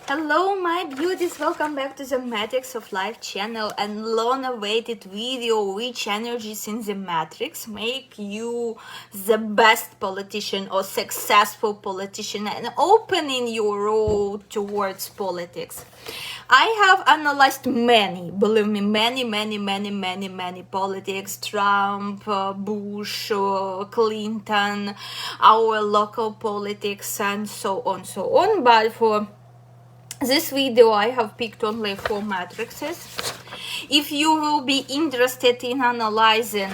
Hello my beauties, welcome back to the Matrix of Life channel and long-awaited video which energies in the Matrix make you the best politician or successful politician and opening your road towards politics. I have analyzed many, believe me, many politics, Trump, Bush, Clinton, our local politics and so on, but for this video I have picked only 4 matrices. If you will be interested in analyzing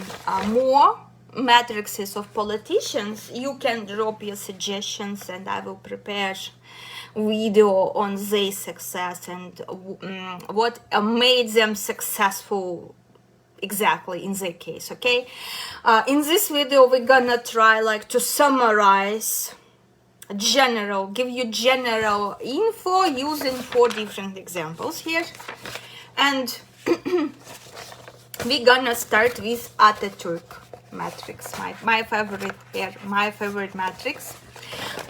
more matrices of politicians, you can drop your suggestions and I will prepare video on their success and what made them successful exactly in their case. Okay, in this video we're gonna try to summarize give you general info using 4 different examples here, and we're gonna start with Ataturk matrix, my favorite matrix.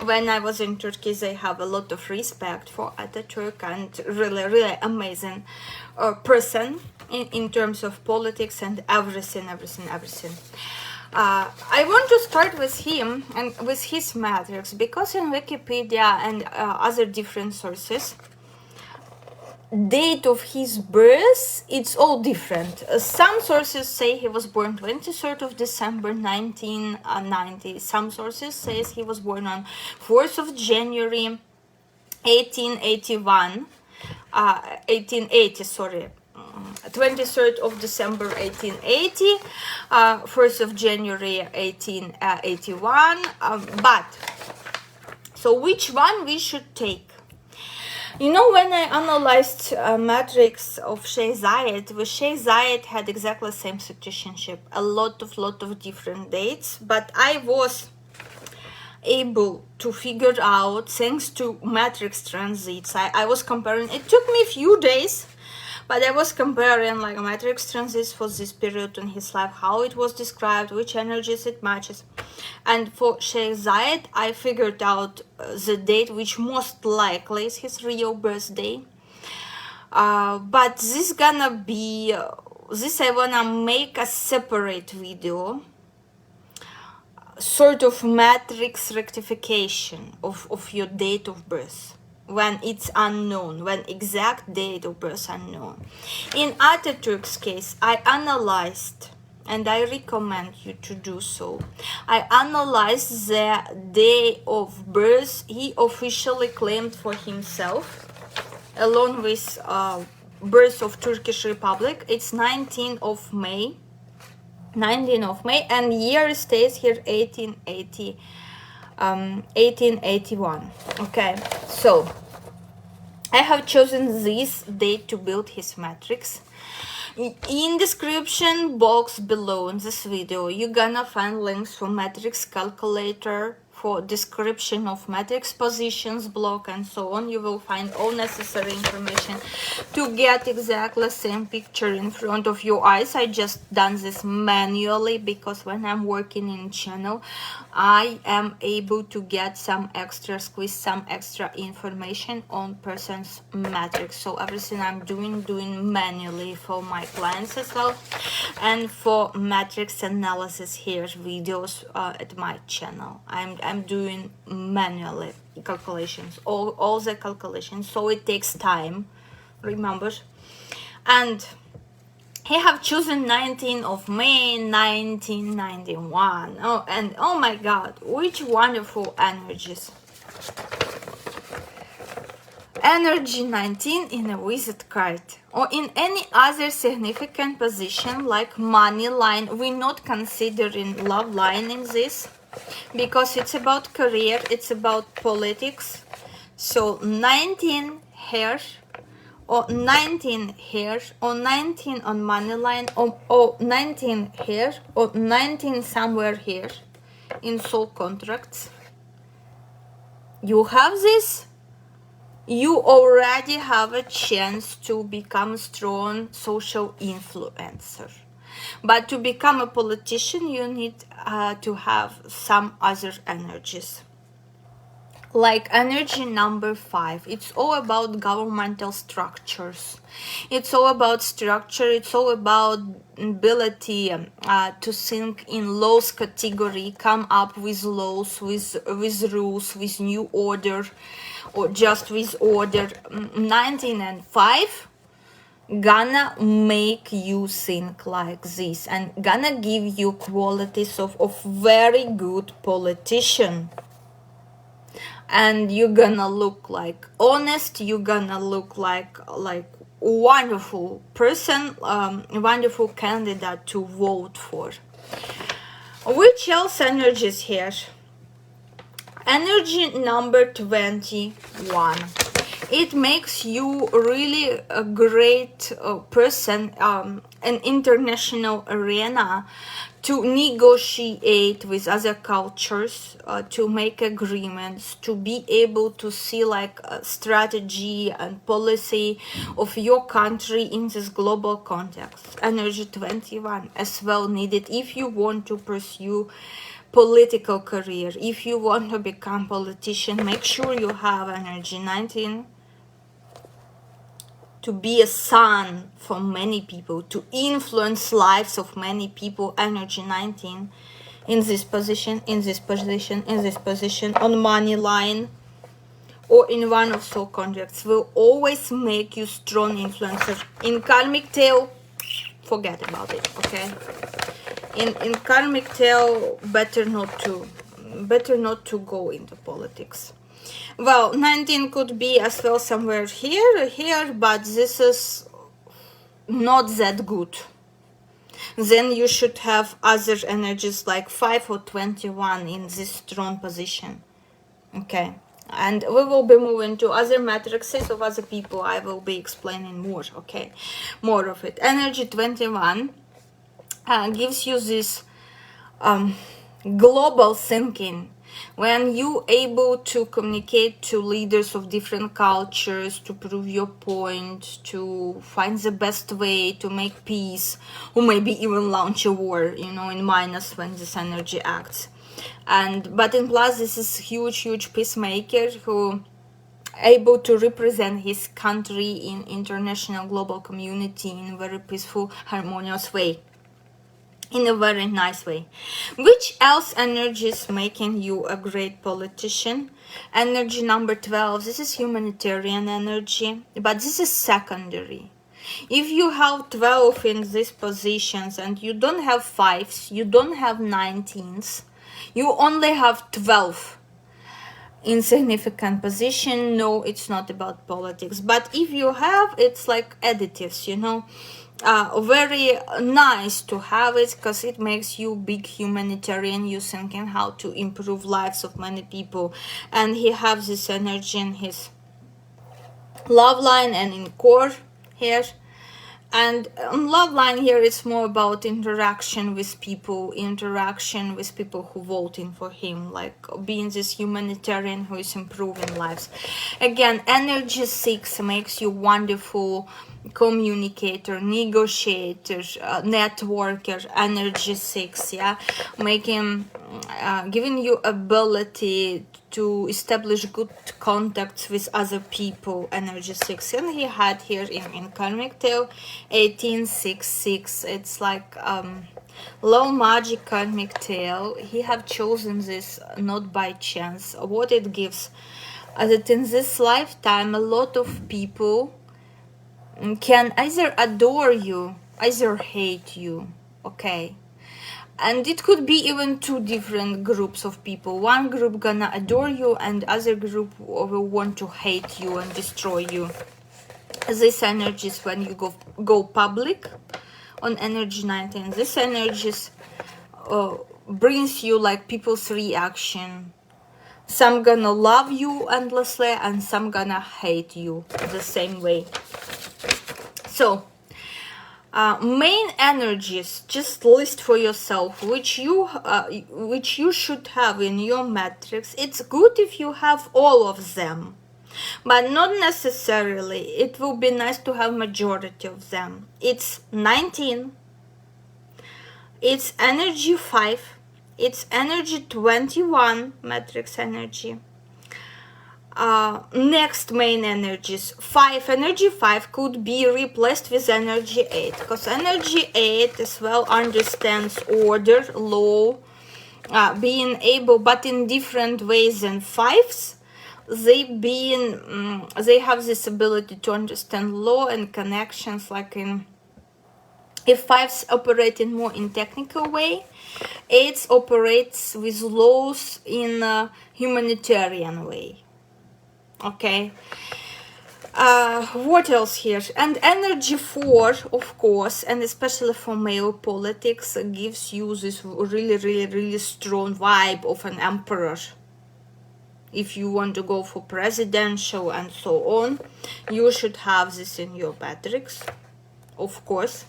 When I was in Turkey, they have a lot of respect for Ataturk and really amazing person in terms of politics and everything. I want to start with him and with his matrix, because in Wikipedia and other different sources, date of his birth, it's all different. Some sources say he was born 23rd of December 1990. Some sources say he was born on 4th of January 1880, 23rd of December 1880, 1st of January 1881. But so which one we should take? You know, when I analyzed matrix of Sheikh Zayed, with Sheikh Zayed had exactly the same citizenship, a lot of different dates, but I was able to figure out, thanks to matrix transits, I was comparing. It took me a few days, but I was comparing matrix transits for this period in his life, how it was described, which energies it matches. And for Sheikh Zayed, I figured out the date which most likely is his real birthday. But this gonna be, this I wanna make a separate video, sort of matrix rectification of your date of birth, when it's unknown, when exact date of birth unknown. In Ataturk's case, I analyzed, and I recommend you to do so, I analyzed the day of birth he officially claimed for himself, along with birth of Turkish Republic. It's 19th of May, and year stays here 1881. Okay, so I have chosen this date to build his matrix. In description box below in this video, you're gonna find links for matrix calculator, for description of matrix positions block and so on. You will find all necessary information to get exactly the same picture in front of your eyes. I just done this manually because when I'm working in channel, I am able to get some extra information on person's matrix. So everything I'm doing manually for my clients as well, and for matrix analysis here videos at my channel. I'm doing manually calculations, all the calculations, so it takes time, remember. And he have chosen 19th of May 1991. Oh my god, which wonderful energies. Energy 19 in a wizard card, or in any other significant position like money line. We're not considering love line in this, because it's about career, it's about politics. So 19 here, or 19 here, or 19 on money line, or 19 here, or 19 somewhere here in soul contracts. You have this, you already have a chance to become a strong social influencer. But to become a politician, you need to have some other energies. like energy number 5, it's all about governmental structures. It's all about structure. It's all about ability to think in laws category, come up with laws, with rules, with new order, or just with order. 19 and 5 gonna make you think like this and gonna give you qualities of very good politician. And you're gonna look like honest, you're gonna look like wonderful person, wonderful candidate to vote for. Which else energies here? Energy number 21. It makes you really a great person in international arena, to negotiate with other cultures, to make agreements, to be able to see like a strategy and policy of your country in this global context. Energy 21 as well needed if you want to pursue political career. If you want to become politician, make sure you have energy 19, to be a son for many people, to influence lives of many people. Energy 19 in this position, in this position, in this position, on money line or in one of soul contracts, will always make you strong influencer. In karmic tale, forget about it, okay? In karmic tale, better not to go into politics. Well, 19 could be as well somewhere here, but this is not that good. Then you should have other energies like 5 or 21 in this strong position. Okay, and we will be moving to other matrices of other people. I will be explaining more, okay, more of it. Energy 21 gives you this global thinking. When you able to communicate to leaders of different cultures, to prove your point, to find the best way to make peace, or maybe even launch a war, in minus when this energy acts. But in plus, this is huge peacemaker who able to represent his country in international global community in a very peaceful, harmonious way. In a very nice way. Which else energy is making you a great politician? Energy number 12. This is humanitarian energy, but this is secondary. If you have 12 in these positions and you don't have 5s, you don't have 19s, you only have 12 in significant position, no, it's not about politics. But if you have, it's like additives, very nice to have it, because it makes you big humanitarian. You thinking how to improve lives of many people, and he has this energy in his love line and in core here. And on love line here, it's more about interaction with people who voting for him, like being this humanitarian who is improving lives. Again, energy 6 makes you wonderful communicator, negotiator, networker. Energy 6, giving you ability to establish good contacts with other people. Energy 6, and he had here in karmic tale 1866. It's like low magic karmic tale. He have chosen this not by chance. What it gives, that in this lifetime a lot of people can either adore you, either hate you, okay? And it could be even two different groups of people. One group gonna adore you and other group will want to hate you and destroy you. This energy is when you go public on energy 19. This energy brings you like people's reaction. Some gonna love you endlessly and some gonna hate you the same way. So main energies, just list for yourself which you should have in your matrix. It's good if you have all of them, but not necessarily. It will be nice to have majority of them. It's 19, it's energy 5, it's energy 21, matrix energy, Next main energies, 5 energy 5 could be replaced with energy 8, because energy 8 as well understands order, law, being able, but in different ways than 5s. They have this ability to understand law and connections, like in, if 5s operate in more in technical way, 8s operates with laws in a humanitarian way. Okay, what else here? And energy 4, of course, and especially for male politics, gives you this really strong vibe of an emperor. If you want to go for presidential and so on, you should have this in your matrix, of course.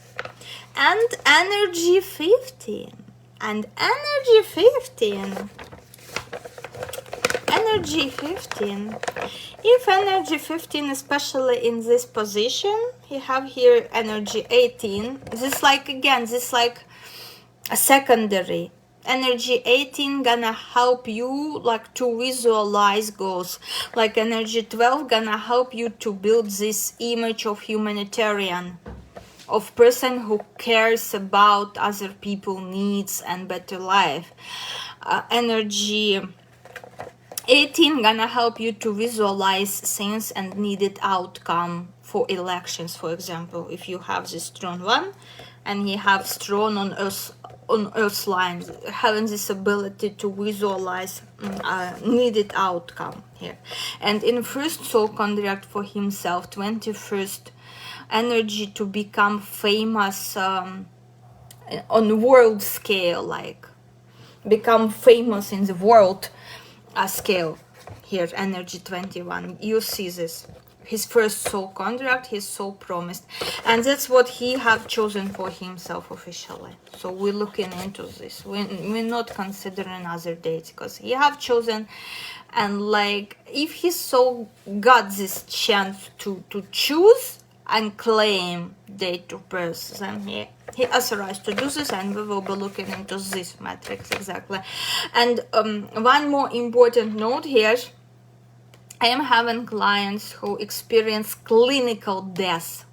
And energy 15, and energy 15, if energy 15, especially in this position, you have here energy 18, this like, again, this like a secondary. Energy 18 gonna help you like to visualize goals, like energy 12 gonna help you to build this image of humanitarian, of person who cares about other people's needs and better life. Energy 18 gonna help you to visualize things and needed outcome for elections, for example. If you have this strong one and you have strong on earth lines, having this ability to visualize needed outcome here. And in first soul contract for himself, 21st energy to become famous on world scale, like become famous in the world scale. Here energy 21, you see this, his first soul contract, his soul promised, and that's what he have chosen for himself officially. So we're looking into this, we're not considering other dates, because he have chosen. And like, if his soul got this chance to choose and claim date of birth, then he authorized to do this, and we will be looking into this matrix exactly. And one more important note here, I am having clients who experience clinical death,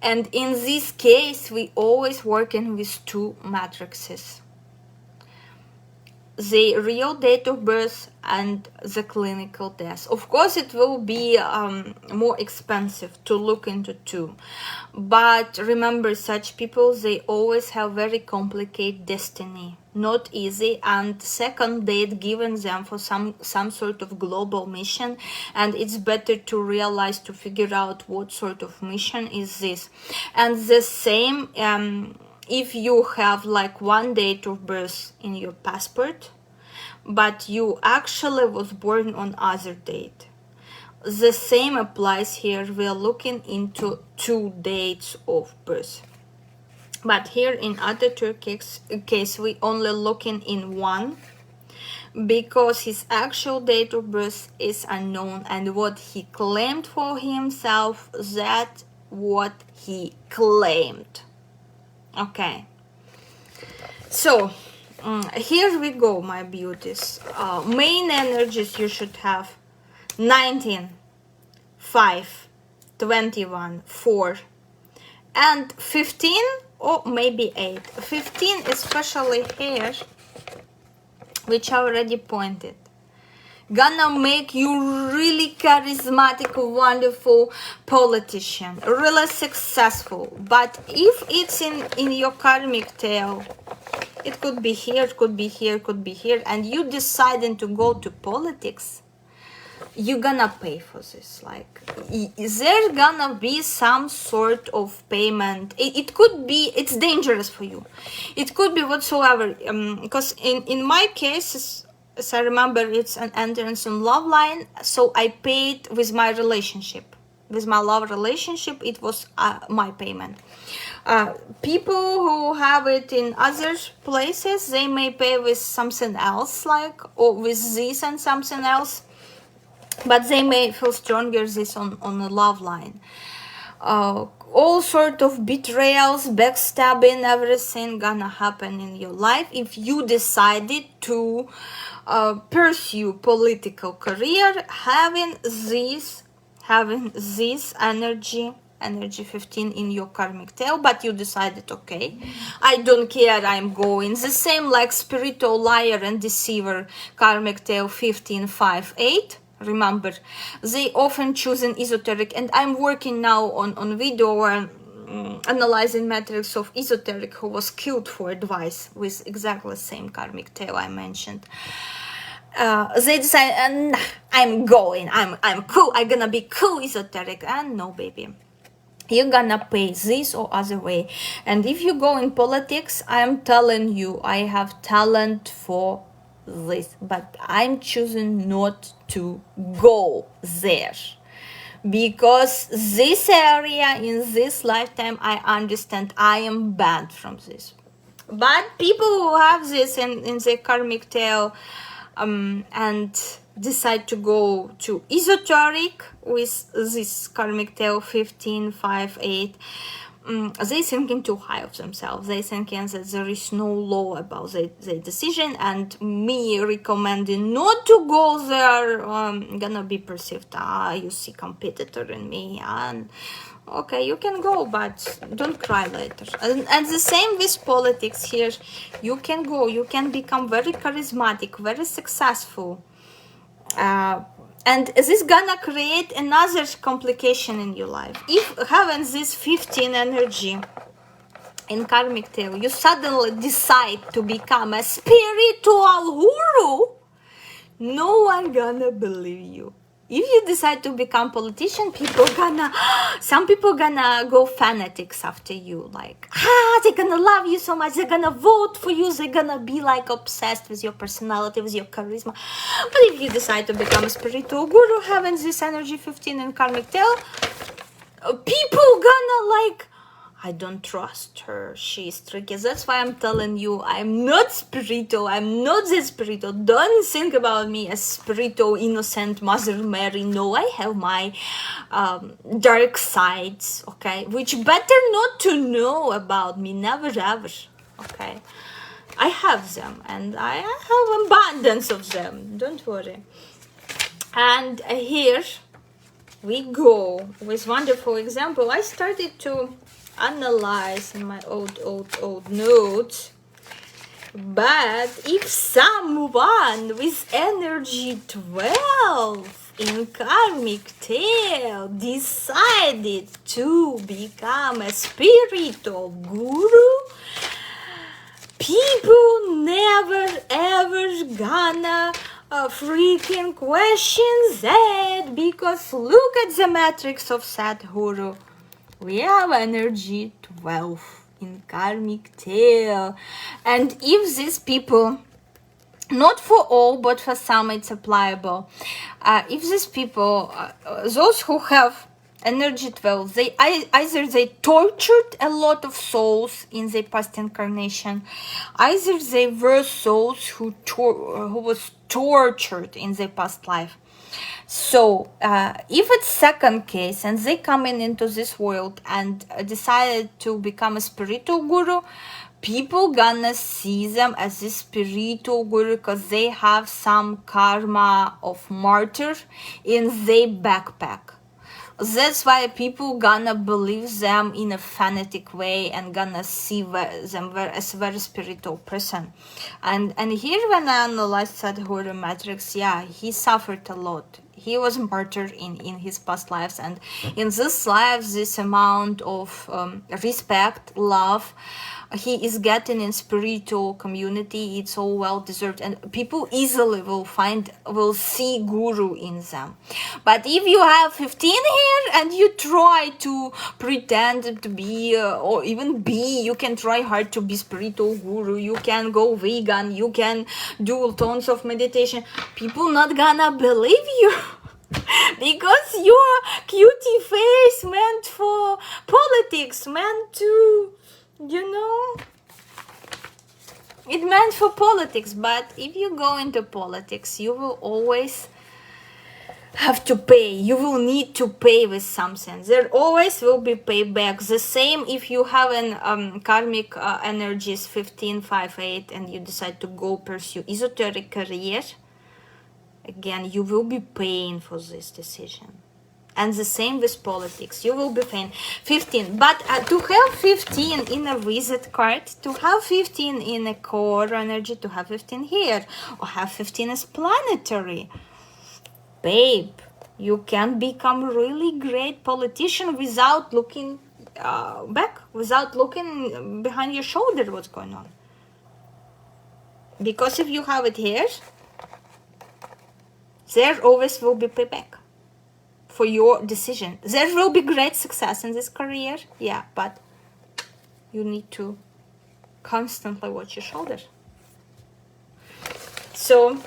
and in this case we always working with two matrices, the real date of birth and the clinical death. Of course it will be more expensive to look into two, but remember, such people, they always have very complicated destiny, not easy, and second date given them for some sort of global mission, and it's better to realize, to figure out what sort of mission is this. And the same if you have like one date of birth in your passport, but you actually was born on other date, the same applies here. We are looking into two dates of birth, but here in Ataturk case we only looking in one, because his actual date of birth is unknown, and what he claimed for himself, that what he claimed. Okay, so here we go, my beauties. Main energies you should have: 19, 5, 21, 4, and 15, or maybe 8. 15 especially here, which I already pointed, gonna make you really charismatic, wonderful politician, really successful. But if it's in your karmic tail, it could be here, it could be here, could be here, and you deciding to go to politics, you're gonna pay for this. Like, is there gonna be some sort of payment? It could be, it's dangerous for you, it could be whatsoever, because in my case, as I remember, it's an entrance in love line, so I paid with my relationship, with my love relationship, it was my payment. People who have it in other places, they may pay with something else, like, or with this and something else, but they may feel stronger this on the love line. all sort of betrayals, backstabbing, everything gonna happen in your life if you decided to pursue political career having this energy 15 in your karmic tail, but you decided, okay, I don't care, I'm going. The same like spiritual liar and deceiver, karmic tail 15 5 8. Remember, they often choose an esoteric, and I'm working now on video and analyzing matrix of esoteric who was killed for advice with exactly the same karmic tail I mentioned. They decide, nah, I'm going, I'm cool, I'm gonna be cool esoteric, and no, baby, you're gonna pay this or other way. And if you go in politics, I'm telling you, I have talent for this, but I'm choosing not to go there because this area in this lifetime, I understand I am banned from this. But people who have this in their karmic tail and decide to go to esoteric with this karmic tail 15 5 8, they thinking too high of themselves. They thinking that there is no law about the decision, and me recommending not to go there gonna be perceived, you see competitor in me, and okay, you can go, but don't cry later. And the same with politics here. You can go, you can become very charismatic, very successful, and this gonna create another complication in your life. If having this 15 energy in karmic tail, you suddenly decide to become a spiritual guru, no one gonna believe you. If you decide to become politician, some people gonna go fanatics after you, like, they're gonna love you so much, they're gonna vote for you, they're gonna be like obsessed with your personality, with your charisma. But if you decide to become a spiritual guru, having this energy 15 in karmic tail, people gonna like, I don't trust her, she's tricky. That's why I'm telling you, I'm not spiritual, I'm not this spiritual. Don't think about me as spiritual, innocent Mother Mary. No, I have my dark sides, okay, which better not to know about me, never ever, okay. I have them, and I have abundance of them, don't worry. And here we go with wonderful example. I started to analyze in my old notes, but if someone with energy 12 in karmic tail decided to become a spiritual guru, people never ever gonna freaking question that, because look at the matrix of Sadhguru. We have energy 12 in karmic tail, and if these people, not for all but for some it's applicable, if these people, those who have energy 12, they either they tortured a lot of souls in their past incarnation, either they were souls who was tortured in their past life. So if it's second case and they coming into this world and decided to become a spiritual guru, people gonna see them as a spiritual guru because they have some karma of martyr in their backpack. That's why people gonna believe them in a fanatic way and gonna see them as a very spiritual person. And here when I analyzed Sadhguru matrix, yeah, he suffered a lot. He was martyred in his past lives, and in this life, this amount of respect, love, he is getting in spiritual community, it's all well deserved, and people easily will see guru in them. But if you have 15 here and you try to pretend to be or even be, you can try hard to be spiritual guru, you can go vegan, you can do tons of meditation, people not gonna believe you. Because your cutie face meant for politics, meant to, it meant for politics. But if you go into politics, you will always have to pay. You will need to pay with something. There always will be payback. The same if you have an karmic energies 15, 5, 8 and you decide to go pursue esoteric career. Again, you will be paying for this decision. And the same with politics. You will be paying 15. But to have 15 in a wizard card, to have 15 in a core energy, to have 15 here, or have 15 as planetary, babe, you can become really great politician without looking back, without looking behind your shoulder what's going on. Because if you have it here, there always will be payback for your decision. There will be great success in this career, yeah, but you need to constantly watch your shoulder. So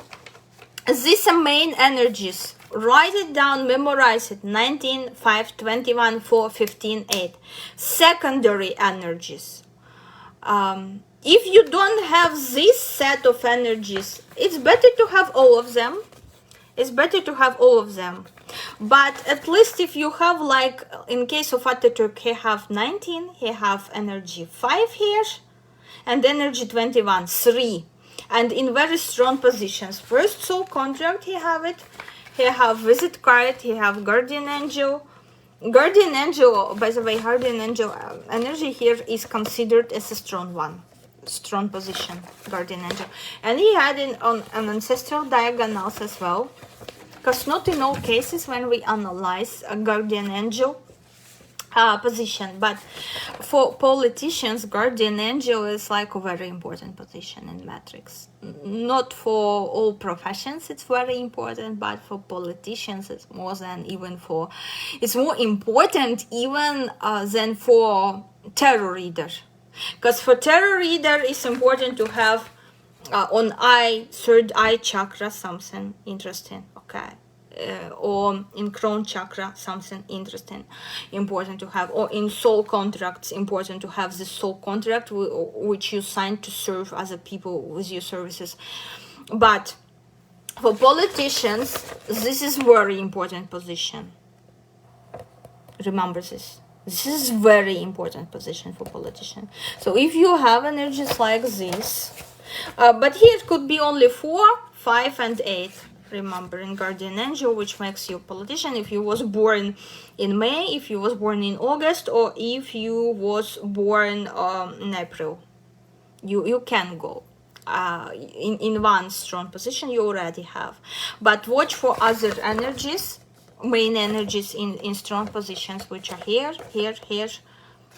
these are main energies. Write it down, memorize it. 19, 5, 21, 4, 15, 8. Secondary energies. If you don't have this set of energies, it's better to have all of them. It's better to have all of them. But at least if you have, like in case of Ataturk, he have 19, he have energy 5 here, and energy 21, 3. And in very strong positions. First soul contract, he have it. He have visit card, he have guardian angel. Guardian angel, by the way, guardian angel energy here is considered as a strong one. Strong position, guardian angel. And he had it on an ancestral diagonals as well. Because not in all cases when we analyze a guardian angel position, but for politicians, guardian angel is like a very important position in matrix. Not for all professions it's very important, but for politicians it's more than even for, it's more important even than for tarot reader. Because for tarot reader it's important to have on third eye chakra something interesting, okay, or in crown chakra something interesting, important to have, or in soul contracts important to have the soul contract which you signed to serve other people with your services. But for politicians this is very important position. Remember this. This is very important position for politician. So if you have energies like this, but here it could be only 4, 5 and 8. Remember in guardian angel, which makes you a politician if you was born in May, if you was born in August, or if you was born in April. You can go in one strong position you already have. But watch for other energies, main energies in strong positions, which are here,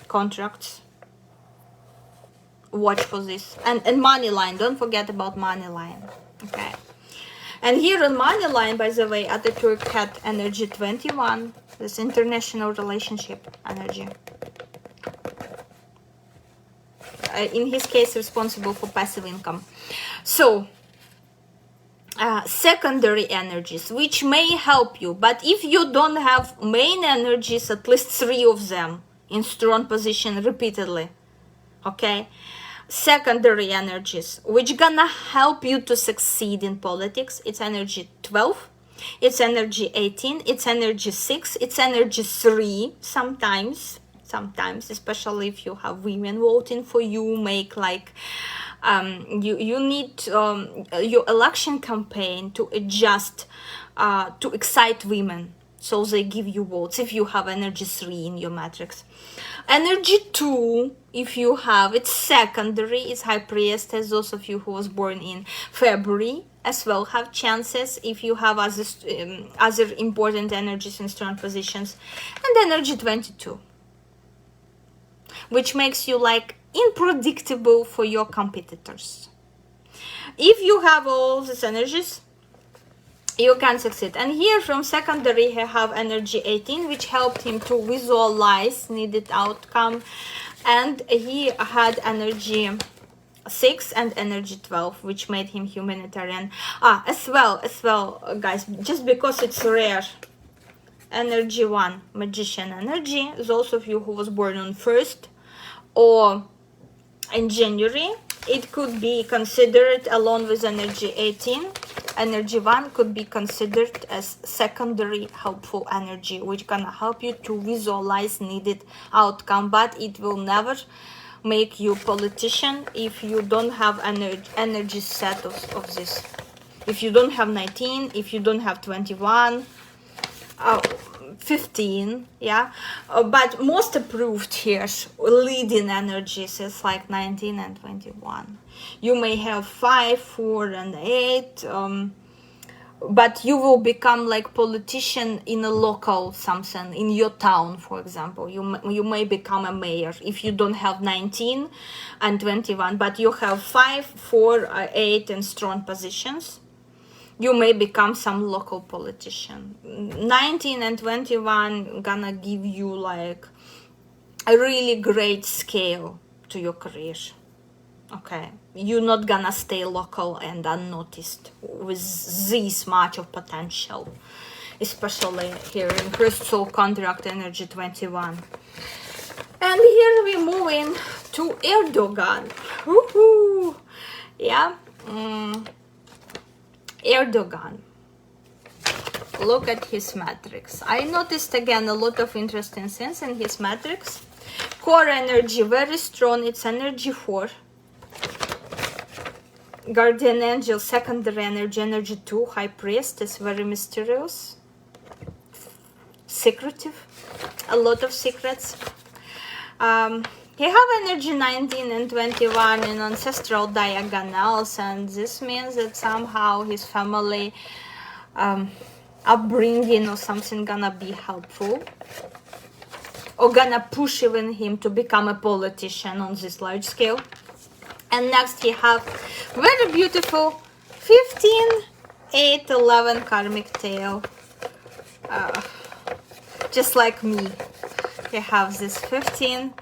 contracts. Watch for this. And money line, don't forget about money line. Okay. And here on money line, by the way, Ataturk had energy 21, this international relationship energy. In his case, responsible for passive income. So, secondary energies, which may help you. But if you don't have main energies, at least 3 of them in strong position repeatedly, okay? Secondary energies, which gonna help you to succeed in politics. It's energy 12, it's energy 18, it's energy 6, it's energy 3 sometimes, especially if you have women voting for you, make like you need your election campaign to adjust to excite women, so they give you votes if you have energy 3 in your matrix. Energy 2, if you have, it's secondary, it's high priestess. Those of you who was born in February as well have chances if you have other important energies in strong positions. And energy 22, which makes you like unpredictable for your competitors. If you have all these energies, you can succeed. And here from secondary he have energy 18, which helped him to visualize needed outcome, and he had energy 6 and energy 12, which made him humanitarian. As well guys, just because it's rare, energy 1, magician energy. Those of you who was born on 1st or in January, it could be considered along with energy 18 energy 1 could be considered as secondary helpful energy, which gonna help you to visualize needed outcome, but it will never make you politician if you don't have energy set of this. If you don't have 19, if you don't have 21, 15, yeah, but most approved here leading energies is like 19 and 21. You may have 5, 4 and 8, but you will become like politician in a local something in your town, for example. You may become a mayor if you don't have 19 and 21, but you have 5, 4, 8 and strong positions. You may become some local politician. 19 and 21 gonna give you like a really great scale to your career. Okay, you're not gonna stay local and unnoticed with this much of potential, especially here in first soul contract energy 21. And here we move in to Erdogan. Woohoo! Yeah. Erdogan. Look at his matrix. I noticed again a lot of interesting things in his matrix. Core energy very strong. It's energy 4. Guardian angel secondary energy, energy 2. High priest is very mysterious, secretive, a lot of secrets. He have energy 19 and 21 in ancestral diagonals, and this means that somehow his family upbringing or something gonna be helpful, or gonna push even him to become a politician on this large scale. And next he have very beautiful 15, 8, 11 karmic tail. Just like me, he have this 15.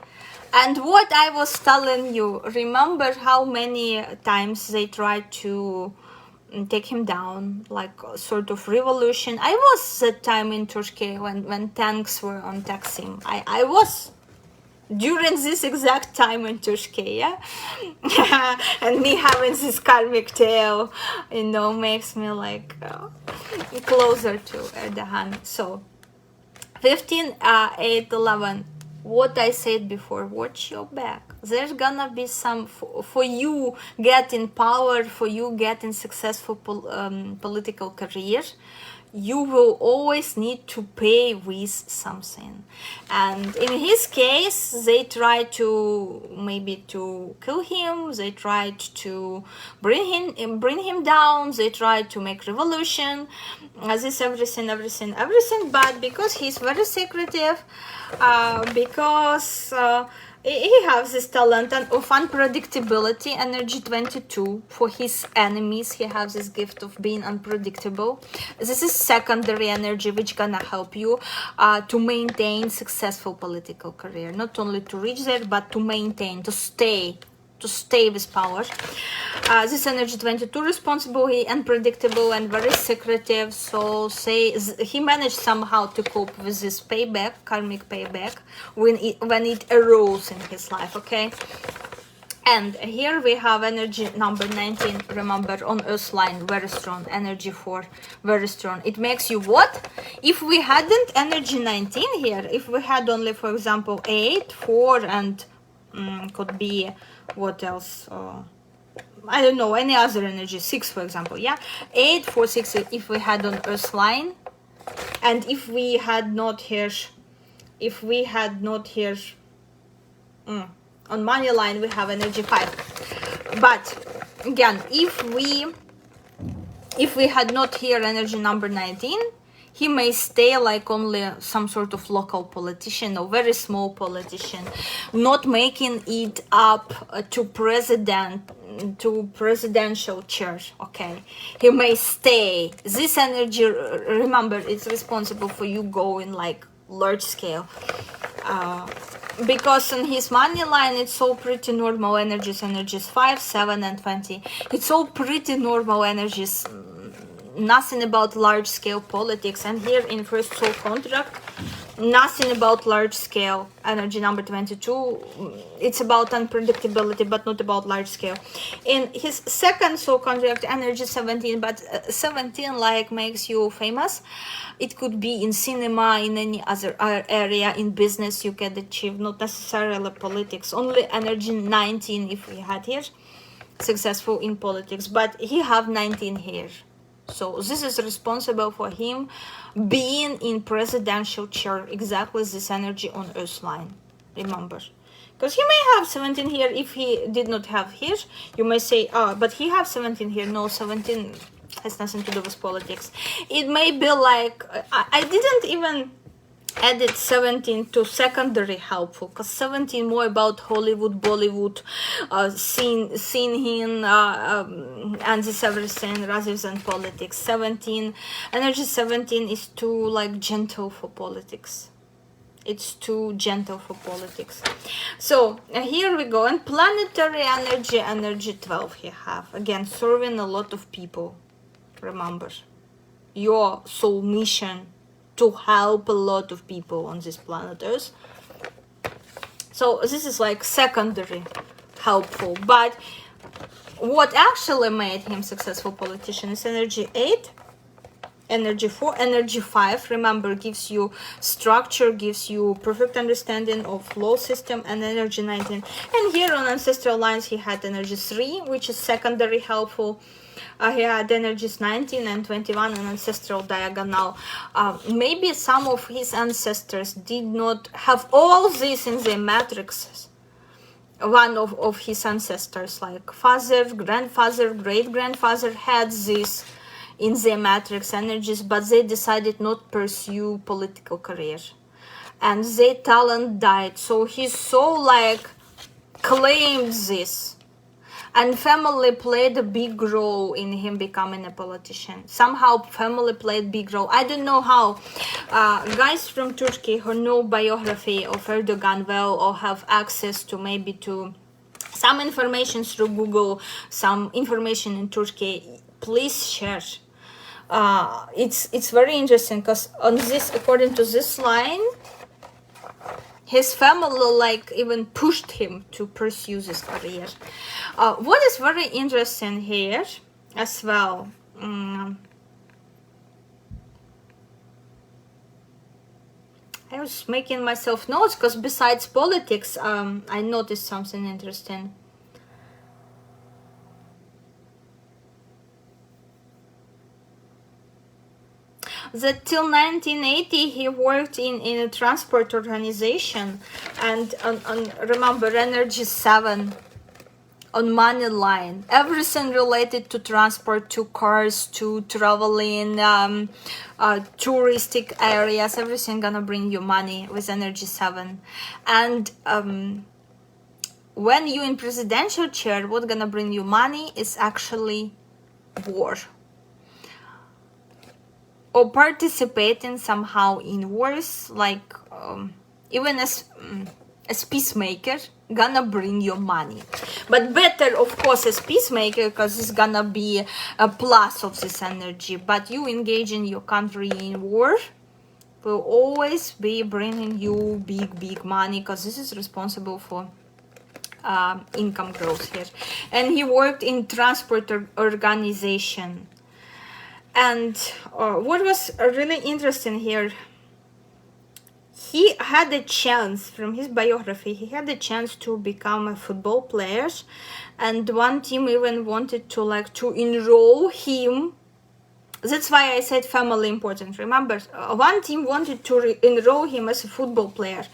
And what I was telling you, remember how many times they tried to take him down, like sort of revolution. I was that time in Turkey when tanks were on Taksim. I was during this exact time in Turkey, yeah. And me having this karmic tail, you know, makes me like closer to Erdogan. So 15, 8, 11. What I said before, watch your back. There's gonna be some for you getting power, for you getting successful political career. You will always need to pay with something. And in his case, they tried to maybe to kill him. They tried to bring him down. They tried to make revolution. This everything. But because he's very secretive, because he has this talent of unpredictability, energy 22. For his enemies, he has this gift of being unpredictable. This is secondary energy, which gonna help you to maintain successful political career. Not only to reach there, but to maintain, to stay with power. This energy 22 responsible, he unpredictable and very secretive. So he managed somehow to cope with this payback, karmic payback, when it arose in his life. Okay. And here we have energy number 19. Remember, on Earth line, very strong. Energy 4, very strong. It makes you what? If we hadn't energy 19 here, if we had only, for example, 8, 4, and could be what else? I don't know, any other energy, 6 for example, yeah, 8, 4, 6, if we had on Earth line, and if we had not here on money line, we have energy 5. But again, if we had not here energy number 19, he may stay like only some sort of local politician or very small politician, not making it up to presidential chair. Okay, he may stay. This energy, remember, it's responsible for you going like large scale. Because in his money line, it's all pretty normal energies 5, 7 and 20. It's all pretty normal energies, nothing about large scale politics. And here in first soul contract nothing about large scale. Energy number 22, it's about unpredictability, but not about large scale. In his second soul contract, energy 17, but 17 like makes you famous. It could be in cinema, in any other area, in business you can achieve, not necessarily politics. Only energy 19 if we had here, successful in politics, but he have 19 here. So this is responsible for him being in presidential chair, exactly this energy on Earth line, remember. Because he may have 17 here if he did not have here. You may say, oh, but he have 17 here. No, 17 has nothing to do with politics. It may be like, I didn't even added 17 to secondary helpful, because 17 more about Hollywood, Bollywood, singing, and this everything rather than politics. 17, energy 17 is too like gentle for politics. It's too gentle for politics. So here we go. And planetary energy, energy 12 he have. Again, serving a lot of people. Remember, your soul mission to help a lot of people on this planet Earth. So this is like secondary helpful, but what actually made him successful politician is energy 8, energy 4, energy 5, remember, gives you structure, gives you perfect understanding of law system, and energy 19. And here on ancestral lines he had energy 3, which is secondary helpful. He had energies 19 and 21 on ancestral diagonal. Maybe some of his ancestors did not have all this in their matrices. One of his ancestors, like father, grandfather, great-grandfather, had this in their matrix energies, but they decided not to pursue political career. And their talent died. So his soul like claimed this. And family played a big role in him becoming a politician. Somehow family played big role. I don't know how. Guys from Turkey who know biography of Erdogan well, or have access to maybe to some information through Google, some information in Turkey, please share. It's very interesting, because on this, according to this line, his family like even pushed him to pursue this career. What is very interesting here as well, I was making myself notes, because besides politics, I noticed something interesting. That till 1980 he worked in a transport organization, and on remember energy 7 on money line, everything related to transport, to cars, to traveling, touristic areas, everything gonna bring you money with energy 7. And when you in presidential chair, what gonna bring you money is actually war, or participating somehow in wars, like even as peacemaker, gonna bring you money. But better, of course, as peacemaker, because it's gonna be a plus of this energy. But you engaging your country in war will always be bringing you big money, because this is responsible for income growth here. And he worked in transport organization. And what was really interesting here, he had a chance, from his biography, he had a chance to become a football player, and one team even wanted to like to enroll him. That's why I said family important. Remember, one team wanted to enroll him as a football player.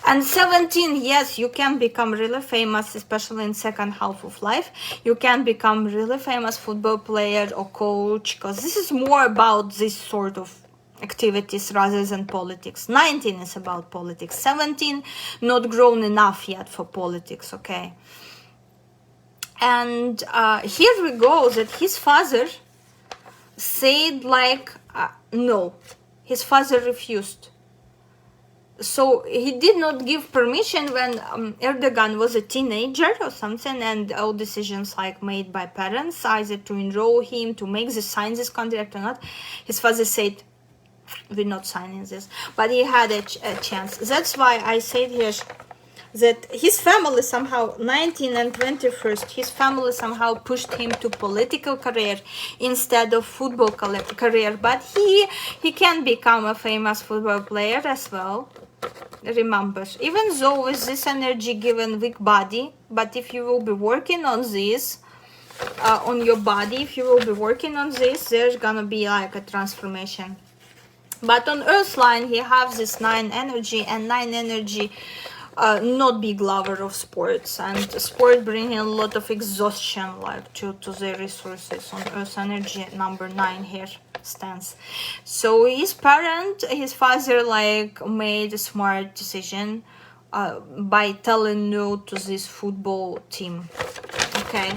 And 17, yes, you can become really famous, especially in second half of life. You can become really famous football player or coach, because this is more about this sort of activities rather than politics. 19 is about politics. 17, not grown enough yet for politics, okay? And here we go, that his father said like, no, his father refused. So he did not give permission when Erdogan was a teenager or something, and all decisions like made by parents, either to enroll him, to make the sign this contract or not. His father said, we're not signing this, but he had a chance. That's why I said here that his family somehow, 19 and 21st, his family somehow pushed him to political career instead of football career, but he can become a famous football player as well. Remember, even though with this energy given weak body, but if you will be working on this, on your body, if you will be working on this, there's gonna be like a transformation. But on Earth line, he has this 9 energy, and 9 energy not big lover of sports, and sport bringing a lot of exhaustion like to the resources. On Earth energy, number 9 here stands. So his father like made a smart decision by telling no to this football team. Okay,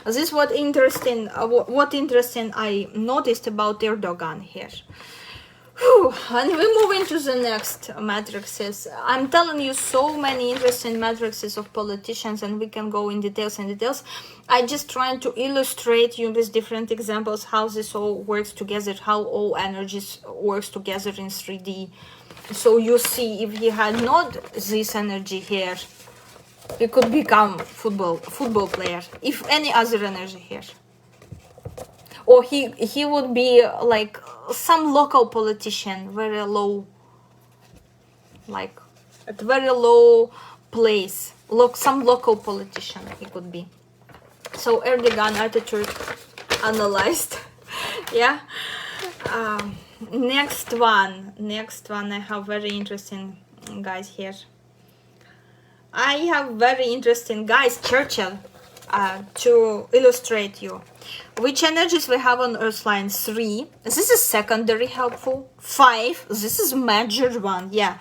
this is what interesting I noticed about Erdogan here. Whew. And we move into the next matrices. I'm telling you so many interesting matrices of politicians, and we can go in details and details. I just trying to illustrate you with different examples how this all works together, how all energies works together in 3D. So you see, if he had not this energy here, he could become football player. If any other energy here, or he would be like some local politician, very low, like at very low place, some local politician he could be. So Erdogan, Ataturk analyzed. Yeah. Next one I have very interesting guys here. I have very interesting guys, Churchill, to illustrate you. Which energies we have on Earth line? 3. This is secondary helpful. 5. This is major one. Yeah.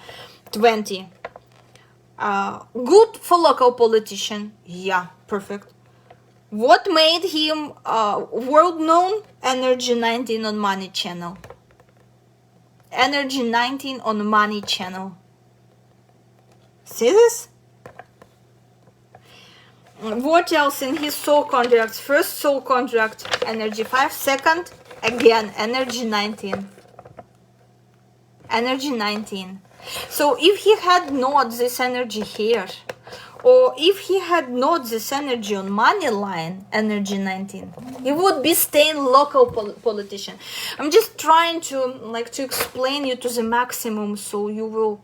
20. Good for local politician. Yeah, perfect. What made him world known? Energy 19 on money channel. Energy 19 on money channel. See this? What else in his soul contracts? First soul contract, energy 5. Second, again, energy 19. Energy 19. So if he had not this energy here, or if he had not this energy on money line, energy 19, he would be staying local politician. I'm just trying to explain you to the maximum, so you will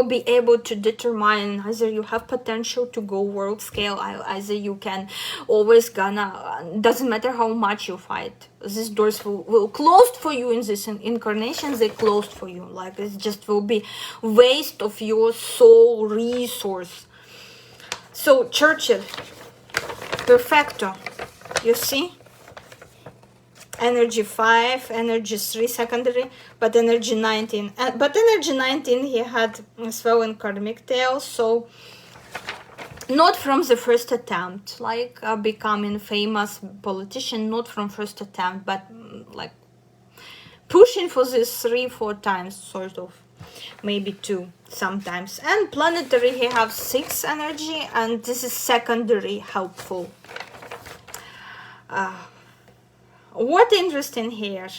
be able to determine either you have potential to go world scale, either you can always doesn't matter how much you fight, these doors will closed for you in this incarnation. They closed for you, like it just will be waste of your soul resource. So Churchill, perfecto, you see, energy 5, energy 3 secondary, but energy 19. But energy 19 he had as well in karmic tail, so not from the first attempt, like becoming famous politician, not from first attempt, but like pushing for this 3-4 times, sort of, maybe 2 sometimes. And planetary he have 6 energy, and this is secondary helpful. What interesting here?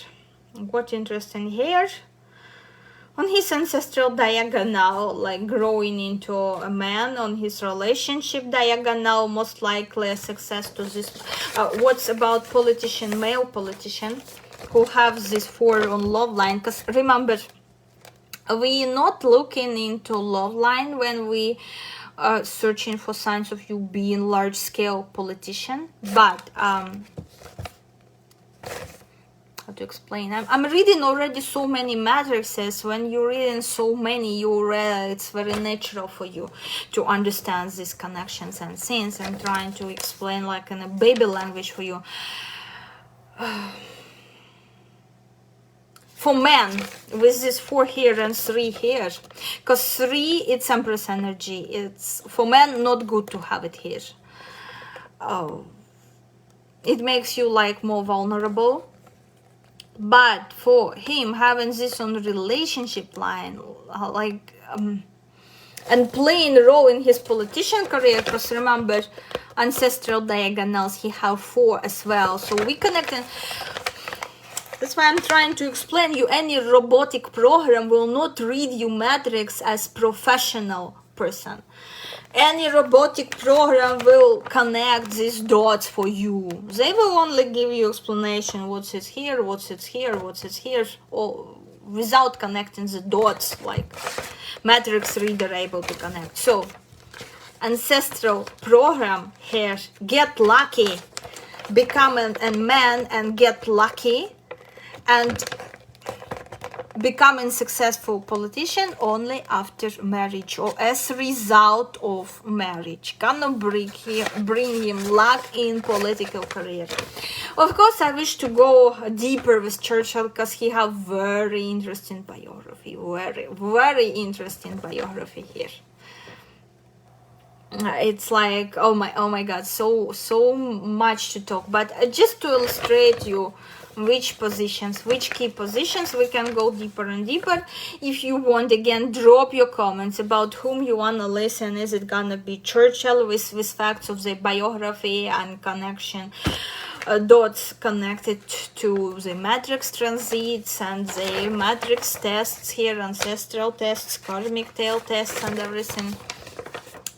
On his ancestral diagonal, like growing into a man, on his relationship diagonal, most likely a success to this. What's about politician, male politician, who have this 4 on love line? Because remember, we're not looking into love line when we are searching for signs of you being large scale politician, but how to explain? I'm reading already so many matrices. When you're reading so many, it's very natural for you to understand these connections and things. I'm trying to explain like in a baby language for you. For men, with this 4 here and 3 here, because 3 it's Empress energy. It's for men not good to have it here. It makes you like more vulnerable. But for him, having this on relationship line, and playing a role in his politician career, because remember, ancestral diagonals, he have 4 as well. So we connecting. That's why I'm trying to explain you. Any robotic program will not read you matrix as professional person. Any robotic program will connect these dots for you. They will only give you explanation what's it here, what's it here, what's it here, or without connecting the dots like matrix reader able to connect. So ancestral program here, get lucky, become a man and get lucky, and becoming successful politician only after marriage or as a result of marriage. Cannot bring him luck in political career. Of course, I wish to go deeper with Churchill because he have very interesting biography, very interesting biography here. It's like oh my god, so much to talk. But just to illustrate you which key positions, we can go deeper and deeper. If you want, again, drop your comments about whom you want to listen. Is it gonna be Churchill with facts of the biography and connection, dots connected to the matrix transits and the matrix tests here, ancestral tests, karmic tail tests and everything?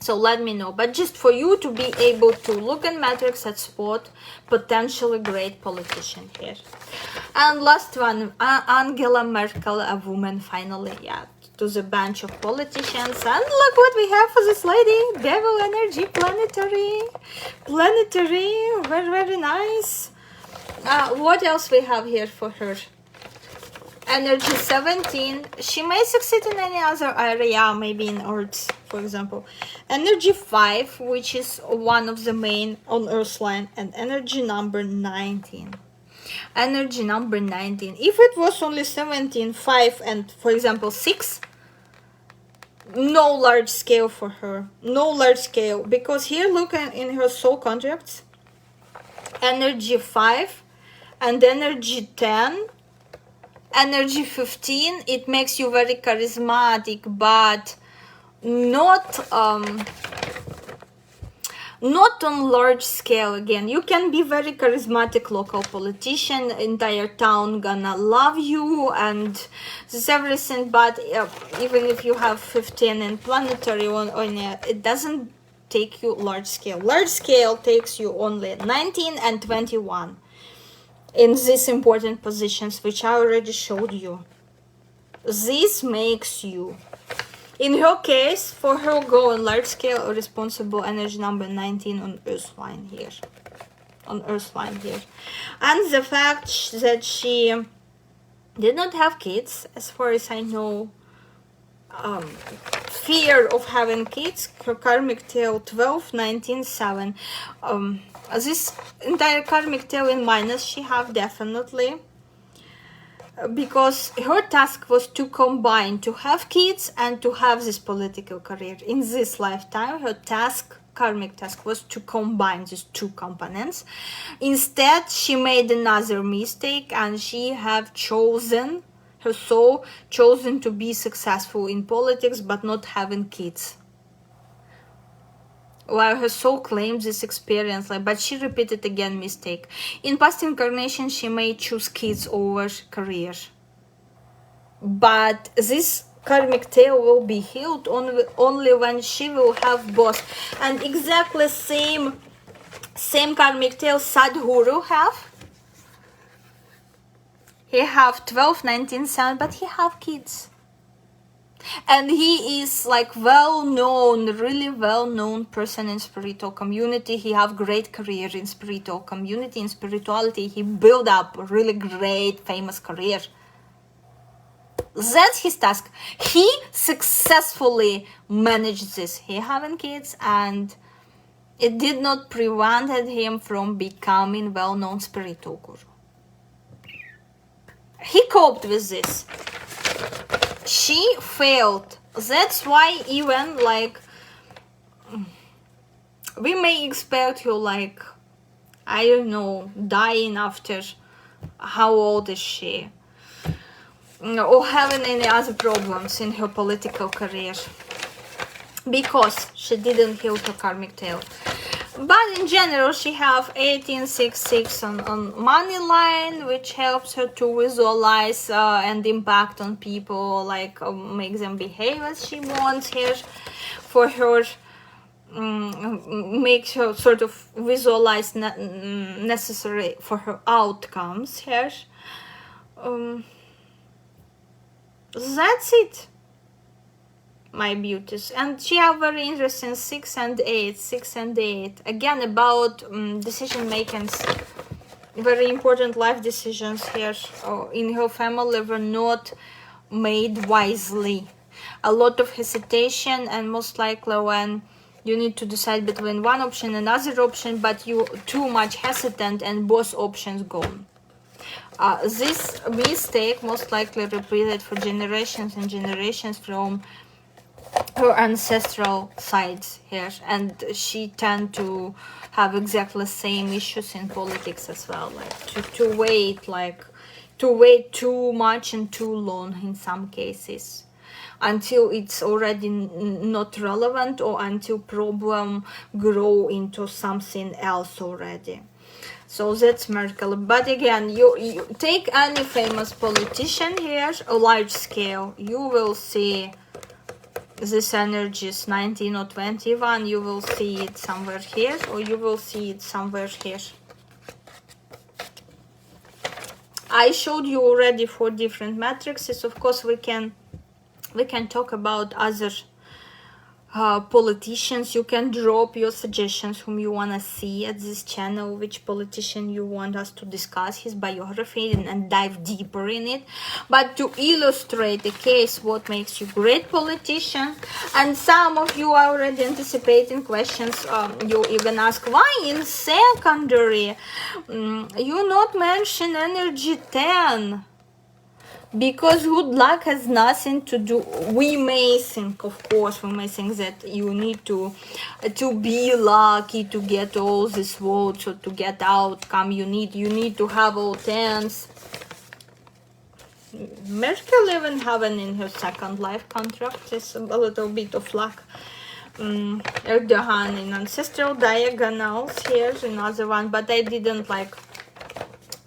So let me know. But just for you to be able to look at matrix and spot potentially great politician here. And last one, Angela Merkel, a woman, finally, yeah, to the bunch of politicians. And look what we have for this lady. Devil energy, planetary, very, very nice. What else we have here for her? Energy 17. She may succeed in any other area, maybe in Earth, for example. Energy 5, which is one of the main on Earth line, and energy number 19. Energy number 19. If it was only 17, 5, and for example 6, no large scale for her. No large scale. Because here, look in her soul contracts. Energy 5 and energy 10. Energy 15, it makes you very charismatic, but not on large scale. Again, you can be very charismatic local politician, entire town gonna love you and this everything, but even if you have 15 in planetary one, it doesn't take you large scale. Large scale takes you only 19 and 21. In these important positions, which I already showed you. This makes you, in her case, for her go on large scale, responsible energy number 19 on Earth line here. On Earth line here. And the fact that she did not have kids, as far as I know, fear of having kids, her karmic tail 12, 19, 7. This entire karmic tail in minus she have definitely, because her task was to combine, to have kids and to have this political career. In this lifetime, her task, karmic task, was to combine these two components. Instead, she made another mistake and she have chosen, her soul chosen to be successful in politics but not having kids. While her soul claims this experience, but she repeated again mistake. In past incarnation, she may choose kids over career. But this karmic tail will be healed only when she will have both. And exactly same karmic tail Sadhguru have. He have 12, 19, 7, but he have kids. And he is like well-known, really well-known person in spiritual community. He have great career in spiritual community, in spirituality. He built up a really great, famous career. That's his task. He successfully managed this. He having kids, and it did not prevent him from becoming well-known spiritual guru. He coped with this. She failed. That's why even like we may expect her like, I don't know, dying after how old is she? Or having any other problems in her political career. Because she didn't heal her karmic tail. But in general, she have 1866 on money line, which helps her to visualize and impact on people, like make them behave as she wants here, for her, make her sort of visualize necessary for her outcomes here. That's it, my beauties. And she have very interesting 6 and 8 again about decision making. Very important life decisions here in her family were not made wisely. A lot of hesitation, and most likely when you need to decide between one option and another option, but you too much hesitant and both options gone. This mistake most likely repeated for generations and generations from her ancestral sides here, and she tend to have exactly the same issues in politics as well, like to wait too much and too long in some cases, until it's already not relevant, or until problem grow into something else already. So that's Merkel. But again, you take any famous politician here, a large scale, you will see this energy is 19 or 21. You will see it somewhere here, or you will see it somewhere here. I showed you already 4 different matrices. Of course, we can talk about other politicians. You can drop your suggestions whom you want to see at this channel, which politician you want us to discuss his biography and dive deeper in it. But to illustrate the case, what makes you great politician, and some of you are already anticipating questions. You even ask, why in secondary you not mention energy 10? Because good luck has nothing to do. We may think, of course, we may think that you need to be lucky to get all these votes, or to get outcome. You need to have all 10s. Merkel even having in her second life contract is a little bit of luck. Erdogan in ancestral diagonals, here's another one, but I didn't like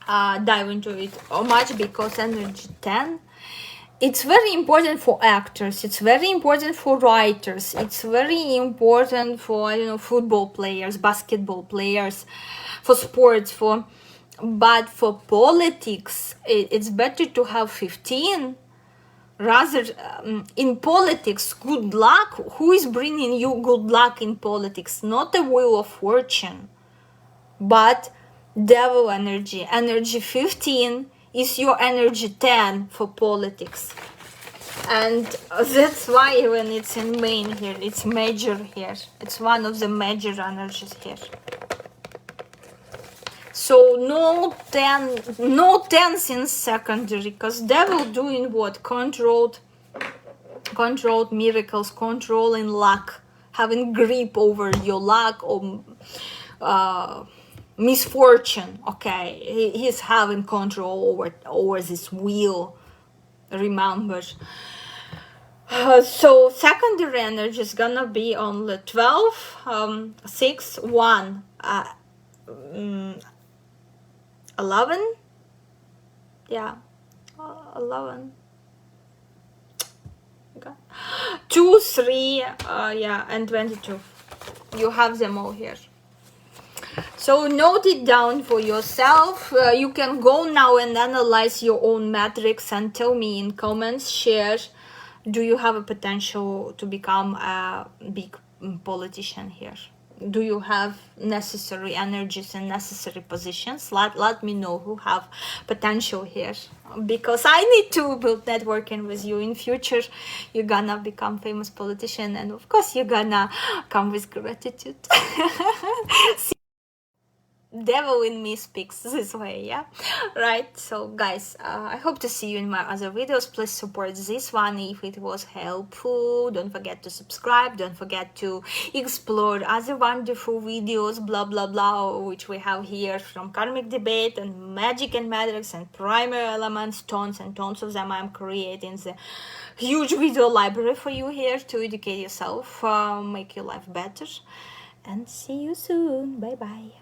dive into it much, because energy 10, it's very important for actors, it's very important for writers, it's very important for, I don't know, football players, basketball players, for sports, but for politics it's better to have 15. Rather, in politics, good luck, who is bringing you good luck in politics? Not the wheel of fortune, but devil energy. Energy 15 is your energy 10 for politics. And that's why when it's in main here, it's major here. It's one of the major energies here. So no 10s in secondary, because devil doing what? Controlled miracles, controlling luck, having grip over your luck, or misfortune. Okay, he's having control over this wheel, remember. So secondary energy is gonna be on the 12, 6, 1, 11, yeah, 11, okay. 2, 3, yeah, and 22. You have them all here. So note it down for yourself. You can go now and analyze your own matrix and tell me in comments, share, do you have a potential to become a big politician here? Do you have necessary energies and necessary positions? Let me know who have potential here, because I need to build networking with you in future. You're gonna become famous politician, and of course you're gonna come with gratitude. Devil in me speaks this way, yeah, right? So guys, I hope to see you in my other videos. Please support this one if it was helpful. Don't forget to subscribe, don't forget to explore other wonderful videos, blah blah blah, which we have here, from karmic debate and magic and matrix and primary elements, tons and tons of them. I'm creating the huge video library for you here to educate yourself, make your life better. and see you soon. Bye bye.